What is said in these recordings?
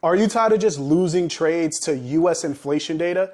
Are you tired of just losing trades to US inflation data?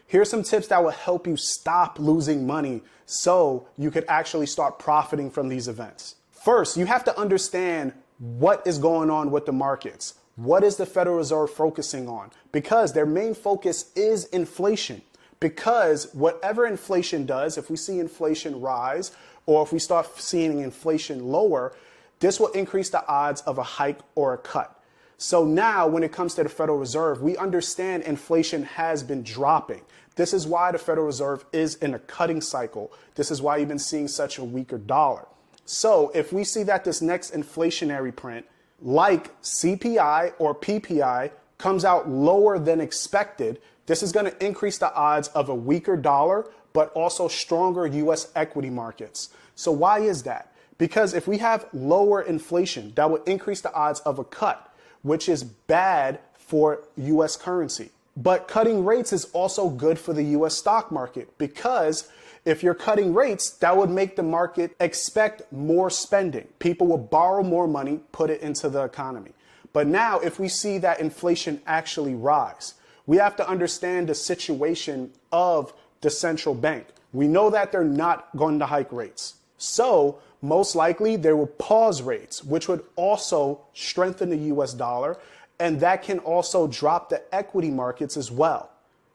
Here's some tips that will help you stop losing money so you could actually start profiting from these events. First, you have to understand what is going on with the markets. What is the Federal Reserve focusing on? Because their main focus is inflation. Because whatever inflation does, if we see inflation rise or if we start seeing inflation lower, this will increase the odds of a hike or a cut. So now when it comes to the Federal Reserve, we understand inflation has been dropping. This is why the Federal Reserve is in a cutting cycle. This is why you've been seeing such a weaker dollar. So if we see that this next inflationary print, like CPI or PPI, comes out lower than expected, this is going to increase the odds of a weaker dollar, but also stronger US equity markets. So why is that? Because if we have lower inflation, that would increase the odds of a cut, which is bad for US currency. But cutting rates is also good for the US stock market, because if you're cutting rates, that would make the market expect more spending. People will borrow more money, put it into the economy. But now if we see that inflation actually rise, we have to understand the situation of the central bank. We know that they're not going to hike rates. So most likely they will pause rates, which would also strengthen the US dollar, and that can also drop the equity markets as well.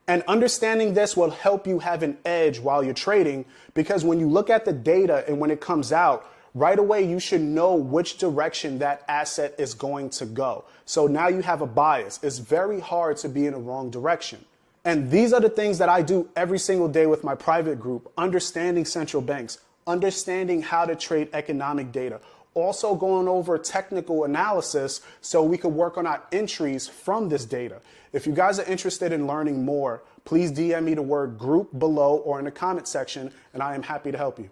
And understanding this will help you have an edge while you're trading, because when you look at the data and when it comes out, right away you should know which direction that asset is going to go. So now you have a bias. It's very hard to be in the wrong direction. And these are the things that I do every single day with my private group, understanding central banks, understanding how to trade economic data, also going over technical analysis so we can work on our entries from this data. If you guys are interested in learning more, please DM me the word group below or in the comment section, and I am happy to help you.